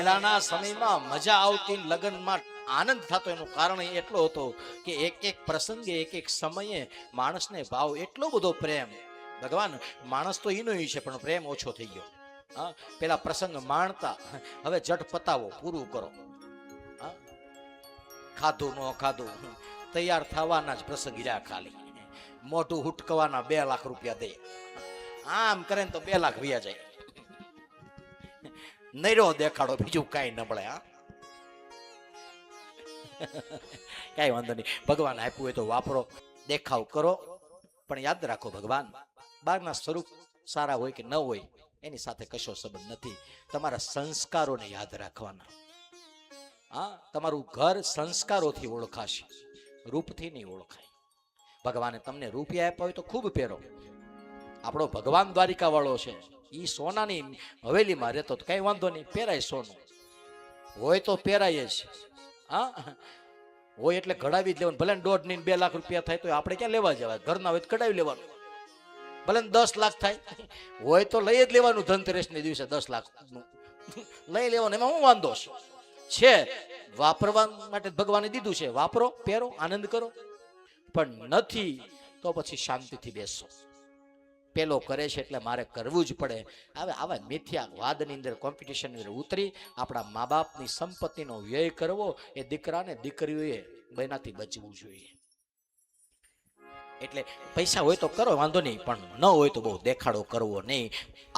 પહેલાના સમયમાં મજા આવતી, લગ્નમાં આનંદ થતો, એનું કારણ એટલો હતો કે એક એક પ્રસંગે એક એક સમયે માણસને ભાવ એટલો બધો પ્રેમ. ભગવાન માણસ તો ઈનો છે પણ પ્રેમ ઓછો થઈ ગયો. હા, પેલા પ્રસંગ માણતા, હવે જટ પતાવો, પૂરું કરો. હા, ખાધું ન ખાધું, તૈયાર થવાના જ પ્રસંગ રહ્યા ખાલી. મોઢું હુટકવાના 2 લાખ રૂપિયા દે, આમ કરે ને તો 2 લાખ વ્યા જાય. નૈરો દેખાડો, બીજું કાંઈ ન મળે. હા, કાંઈ વાંધો નહીં, ભગવાન આપ્યું હોય તો વાપરો, દેખાવ કરો, પણ યાદ રાખો ભગવાન બહારના સ્વરૂપ સારા હોય કે ન હોય એની સાથે કશો સંબંધ નથી. તમારા સંસ્કારોને યાદ રાખવાના. હા, તમારું ઘર સંસ્કારોથી ઓળખાશે, રૂપથી નહીં ઓળખાય. ભગવાને તમને રૂપિયા આપ્યા હોય તો ખૂબ પહેરો. આપણો ભગવાન દ્વારિકા વાળો છે, ઈ સોનાની હવેલીમાં રહેતો તો કઈ વાંધો નહીં, પહેરાય સોનું હોય તો પહેરાય જ. હા, હોય એટલે ઘડાવી જ લેવાનું. ભલે 1.5 ને 2 લાખ રૂપિયા થાય તો આપણે ક્યાં લેવા જવાય? ઘરના હોય તો કઢાવી લેવાનું. ભલે 10 લાખ થાય હોય તો લઈ જ લેવાનું. ધનતેરસને દિવસે 10 લાખ લઈ લેવાનું, એમાં હું વાંધો છે? વાપરવા માટે ભગવાને દીધું છે, વાપરો, પહેરો, આનંદ કરો. પણ નથી તો પછી શાંતિથી બેસો. પેલો કરે છે એટલે મારે કરવું જ પડે. હવે આવા મિથ્યા વાદની અંદર, કોમ્પિટિશનની અંદર ઉતરી આપણા મા બાપની સંપત્તિનો વ્યય કરવો, એ દીકરાને દીકરીઓએ બેનાથી બચવું જોઈએ. એટલે પૈસા હોય તો કરો, વાંધો નહીં, પણ ન હોય તો બહુ દેખાડો કરવો નહીં.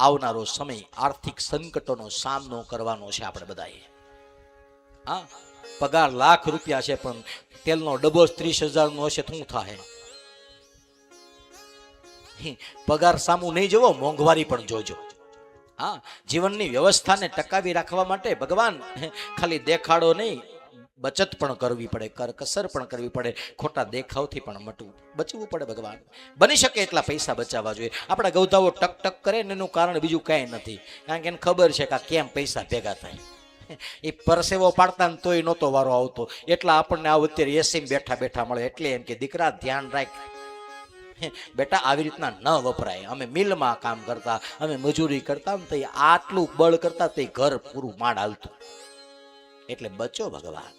આવનારો સમય આર્થિક સંકટોનો સામનો કરવાનો છે આપણે બધાએ. હા, પગાર લાખ રૂપિયા છે પણ તેલનો ડબ્બો 30,000 નો હશે તો શું થાય? પગાર સામું નહીં જોવો, મોંઘવારી પણ જોજો. હા, જીવનની વ્યવસ્થાને ટકાવી રાખવા માટે ભગવાન ખાલી દેખાડો નહીં, બચત પણ કરવી પડે, કરકસર પણ કરવી પડે, ખોટા દેખાવથી પણ બચવું પડે. ભગવાન બની શકે એટલા પૈસા બચાવવા જોઈએ. આપણા ગૌધાઓ ટક ટક કરે ને એનું કારણ બીજું કાંઈ નથી, કારણ કે એને ખબર છે કે કેમ પૈસા ભેગા થાય. એ પરસેવો પાડતા ને તોય નહોતો વારો આવતો, એટલા આપણને આવું અત્યારે એસી બેઠા બેઠા મળે. એટલે એમ કે દીકરા ધ્યાન રાખ બેટા, આવી રીતના ન વપરાય. અમે મિલમાં કામ કરતા, અમે મજૂરી કરતા ને તો આટલું બળ કરતા તો ઘર પૂરું માંડ હાલતું. એટલે બચો ભગવાન.